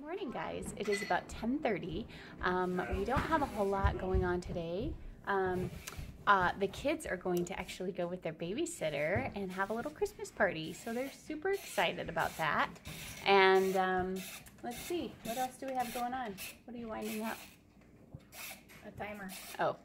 Morning, guys. It is about 10:30. We don't have a whole lot going on today. The kids are going to actually go with their babysitter and have a little Christmas party, so they're super excited about that. And let's see, what else do we have going on? What are you winding up? A timer. Oh.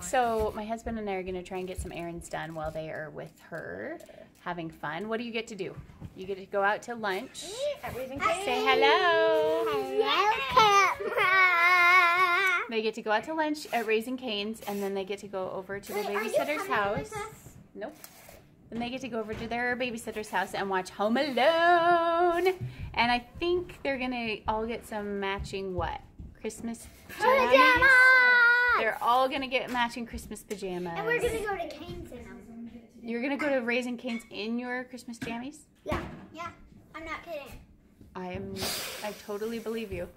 So my husband and I are going to try and get some errands done while they are with her having fun. What do you get to do? You get to go out to lunch. Say hello. Hello. They get to go out to lunch at Raising Cane's, and then they get to go over to their babysitter's house. Nope. Then they get to go over to their babysitter's house and watch Home Alone. And I think they're going to all get some matching what? Christmas pajamas? They're all going to get matching Christmas pajamas. And we're going to go to Cane's in them. You're going to go to Raising Cane's in your Christmas jammies? Yeah. Yeah. I'm not kidding. I totally believe you.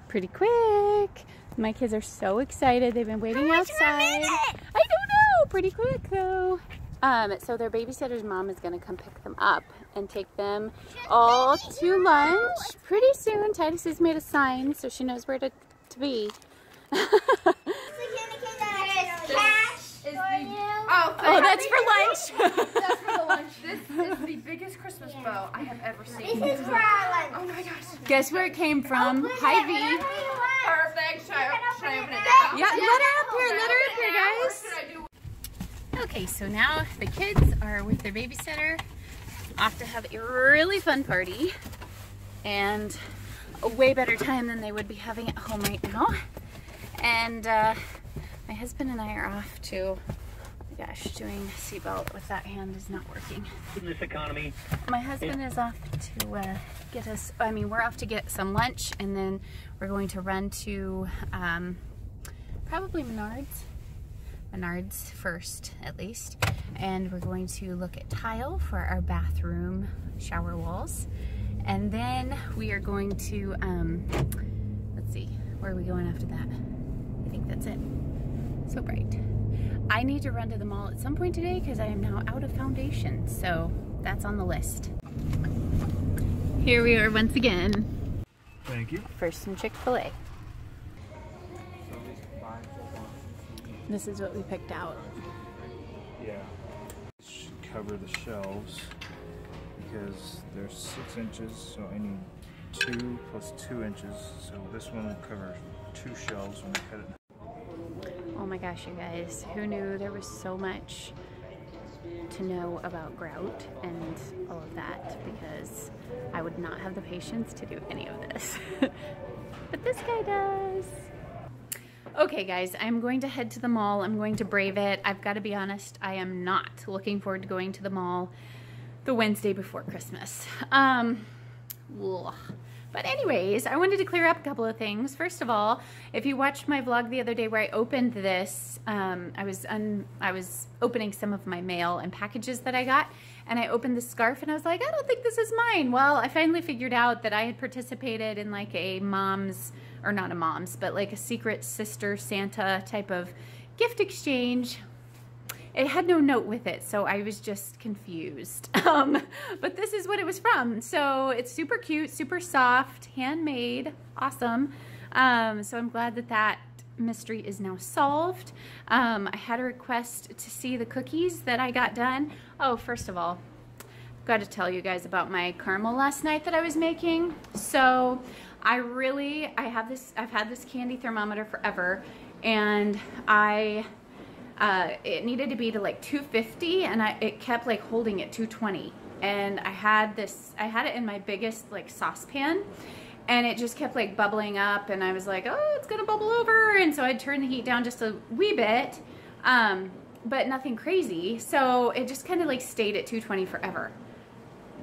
Pretty quick. My kids are so excited. They've been waiting outside. I don't know. Pretty quick though. So their babysitter's mom is going to come pick them up and take them all to lunch pretty soon. Titus has made a sign so she knows where to be. Oh, that's for lunch. That's for the lunch. This is the biggest Christmas bow I have ever seen. This is for our lunch. Oh my gosh. Guess where it came from? Hi, V. Perfect. Should I open it now? Yeah, let her up here. Let her up here, guys. Okay, so now the kids are with their babysitter, off to have a really fun party, and a way better time than they would be having at home right now. And my husband and I are off to, oh my gosh, doing seatbelt with that hand is not working. In this economy. My husband is off to get us, we're off to get some lunch, and then we're going to run to probably Menards first, at least. And we're going to look at tile for our bathroom shower walls. And then we are going to, let's see, where are we going after that? I think that's it. So bright. I need to run to the mall at some point today because I am now out of foundation. So that's on the list. Here we are once again. Thank you. First some Chick-fil-A. This is what we picked out. Yeah. Should cover the shelves because they're 6 inches, so I need 2 plus 2 inches. So this one will cover 2 shelves when I cut it. Oh my gosh, you guys, who knew there was so much to know about grout and all of that, because I would not have the patience to do any of this. But this guy does. Okay guys, I'm going to head to the mall. I'm going to brave it. I've got to be honest, I am not looking forward to going to the mall the Wednesday before Christmas. But anyways, I wanted to clear up a couple of things. First of all, if you watched my vlog the other day where I opened this, I was opening some of my mail and packages that I got, and I opened the scarf and I was like, I don't think this is mine. Well, I finally figured out that I had participated in like a mom's, or not a mom's, but like a secret sister Santa type of gift exchange. It had no note with it, so I was just confused. But this is what it was from. So it's super cute, super soft, handmade, awesome. So I'm glad that that mystery is now solved. I had a request to see the cookies that I got done. Oh, first of all, I've got to tell you guys about my caramel last night that I was making. So I've had this candy thermometer forever, and it needed to be to like 250, and it kept like holding at 220. And I had it in my biggest like saucepan, and it just kept like bubbling up, and I was like, oh, it's gonna bubble over. And so I'd turn the heat down just a wee bit, but nothing crazy. So it just kind of like stayed at 220 forever.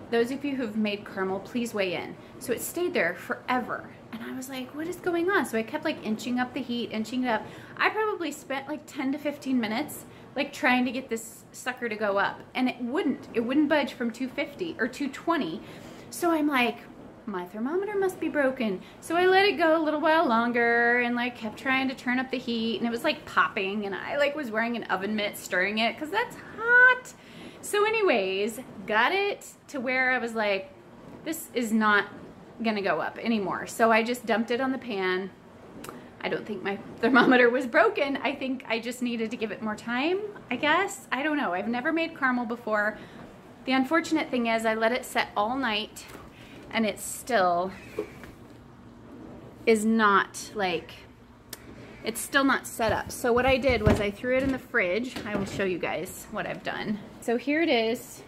those of you who've made caramel, please weigh in. So it stayed there forever. And I was like, what is going on? So I kept like inching up the heat, inching it up. I probably spent like 10 to 15 minutes like trying to get this sucker to go up. And it wouldn't budge from 250 or 220. So I'm like, my thermometer must be broken. So I let it go a little while longer and like kept trying to turn up the heat, and it was like popping, and I like was wearing an oven mitt stirring it because that's hot. So anyways, got it to where I was like, this is not gonna go up anymore. So I just dumped it on the pan. I don't think my thermometer was broken. I think I just needed to give it more time, I guess. I don't know. I've never made caramel before. The unfortunate thing is I let it set all night, and it still is not like, it's still not set up. So what I did was I threw it in the fridge. I will show you guys what I've done. So here it is.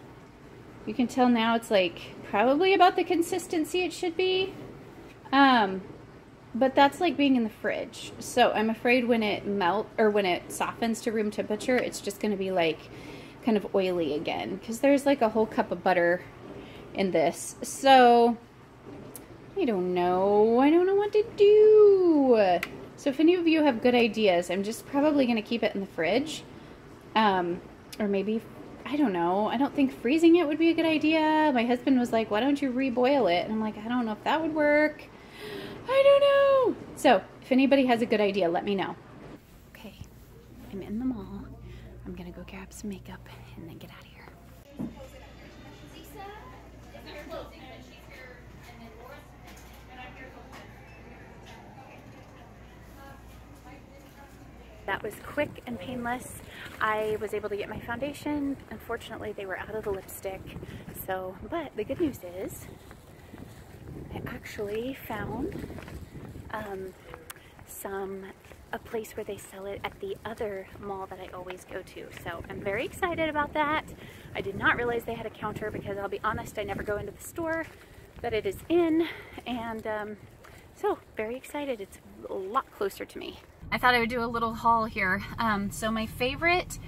You can tell now it's like probably about the consistency it should be. But that's like being in the fridge. So I'm afraid when it when it softens to room temperature, it's just gonna be like kind of oily again, because there's like a whole cup of butter in this. So I don't know what to do. So if any of you have good ideas, I'm just probably going to keep it in the fridge, or maybe, I don't know, I don't think freezing it would be a good idea. My husband was like, why don't you reboil it? And I'm like, I don't know if that would work. I don't know. So if anybody has a good idea, let me know. Okay, I'm in the mall. I'm gonna go grab some makeup and then get out of here. That was quick and painless. I was able to get my foundation. Unfortunately, they were out of the lipstick. So, but the good news is I actually found a place where they sell it at the other mall that I always go to. So I'm very excited about that. I did not realize they had a counter because I'll be honest, I never go into the store that it is in. And so very excited. It's a lot closer to me. I thought I would do a little haul here. So my favorite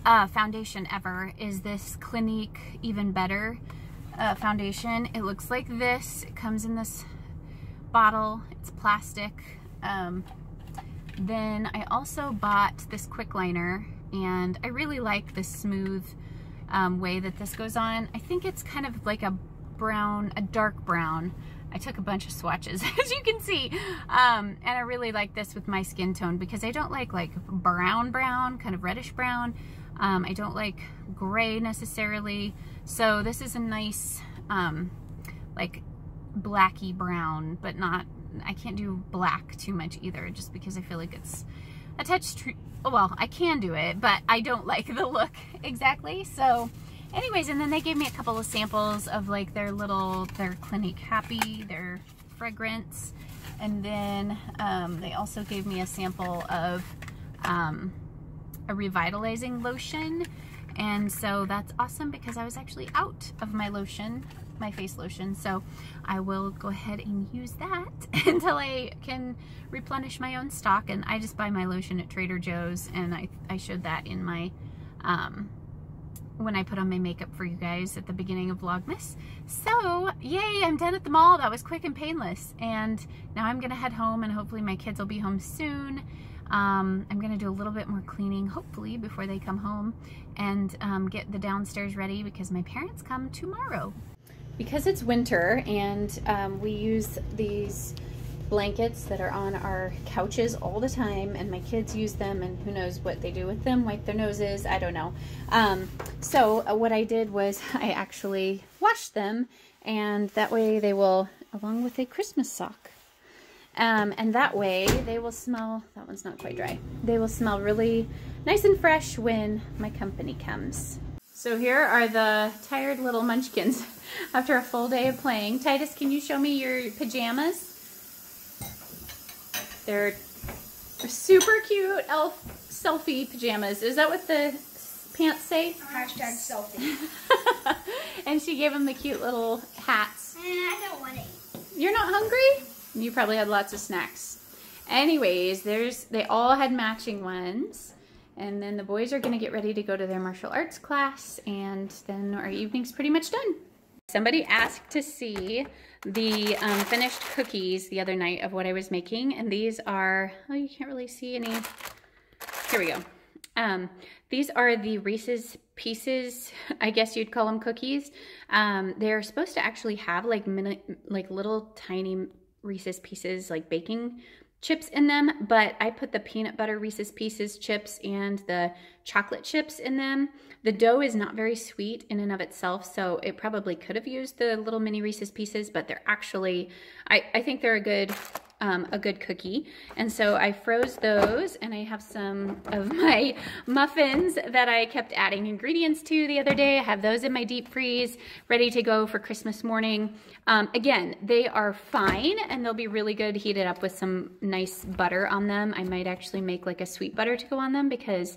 foundation ever is this Clinique Even Better foundation. It looks like this. It comes in this bottle. It's plastic. Then I also bought this quick liner, and I really like the smooth way that this goes on. I think it's kind of like a brown, a dark brown. I took a bunch of swatches, as you can see, and I really like this with my skin tone because I don't like brown, kind of reddish brown. I don't like gray necessarily, so this is a nice like blacky brown, but not, I can't do black too much either, just because I feel like it's a touch, well, I can do it, but I don't like the look exactly. So anyways, and then they gave me a couple of samples of like their Clinique Happy, their fragrance. And then they also gave me a sample of a revitalizing lotion. And so that's awesome because I was actually out of my lotion, my face lotion. So I will go ahead and use that until I can replenish my own stock. And I just buy my lotion at Trader Joe's, and I showed that in my, when I put on my makeup for you guys at the beginning of Vlogmas. So yay, I'm done at the mall. That was quick and painless. And now I'm gonna head home, and hopefully my kids will be home soon. I'm gonna do a little bit more cleaning, hopefully, before they come home, and get the downstairs ready because my parents come tomorrow. Because it's winter and we use these blankets that are on our couches all the time, and my kids use them, and who knows what they do with them, wipe their noses, I don't know. So what I did was I actually washed them, and that way they will, along with a Christmas sock, and that way they will smell, that one's not quite dry, they will smell really nice and fresh when my company comes. So here are the tired little munchkins after a full day of playing. Titus, can you show me your pajamas? They're super cute elf selfie pajamas. Is that what the pants say? Hashtag selfie. And she gave them the cute little hats. I don't want to eat. You're not hungry? You probably had lots of snacks. Anyways, they all had matching ones. And then the boys are going to get ready to go to their martial arts class, and then our evening's pretty much done. Somebody asked to see the finished cookies the other night of what I was making, and these are, oh, you can't really see any. Here we go. These are the Reese's Pieces, I guess you'd call them cookies. They're supposed to actually have like little tiny Reese's Pieces, like baking chips in them, but I put the peanut butter Reese's Pieces chips and the chocolate chips in them. The dough is not very sweet in and of itself, so it probably could have used the little mini Reese's Pieces, but they're actually, I think they're a good cookie. And so I froze those, and I have some of my muffins that I kept adding ingredients to the other day. I have those in my deep freeze, ready to go for Christmas morning. Again, they are fine, and they'll be really good heated up with some nice butter on them. I might actually make like a sweet butter to go on them because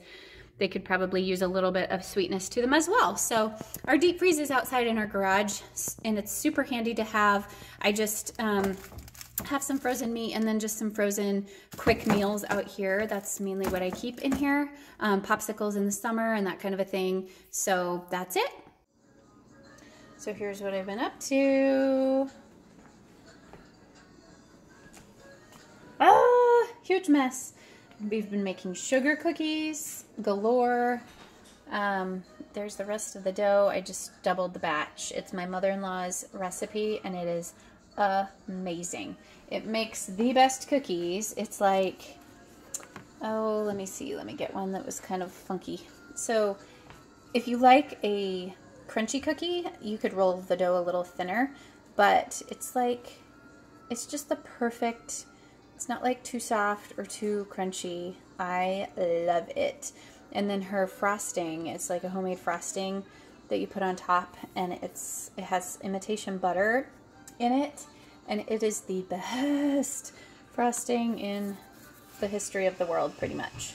they could probably use a little bit of sweetness to them as well. So our deep freeze is outside in our garage, and it's super handy to have. I just have some frozen meat and then just some frozen quick meals out here. That's mainly what I keep in here. Popsicles in the summer and that kind of a thing. So that's it. So here's what I've been up to. Ah, huge mess. We've been making sugar cookies galore. There's the rest of the dough. I just doubled the batch. It's my mother-in-law's recipe, and it is amazing. It makes the best cookies. It's like, oh, let me see. Let me get one that was kind of funky. So if you like a crunchy cookie, you could roll the dough a little thinner, but it's like, it's just the perfect, it's not like too soft or too crunchy. I love it. And then her frosting, it's like a homemade frosting that you put on top, and it has imitation butter in it, and it is the best frosting in the history of the world, pretty much.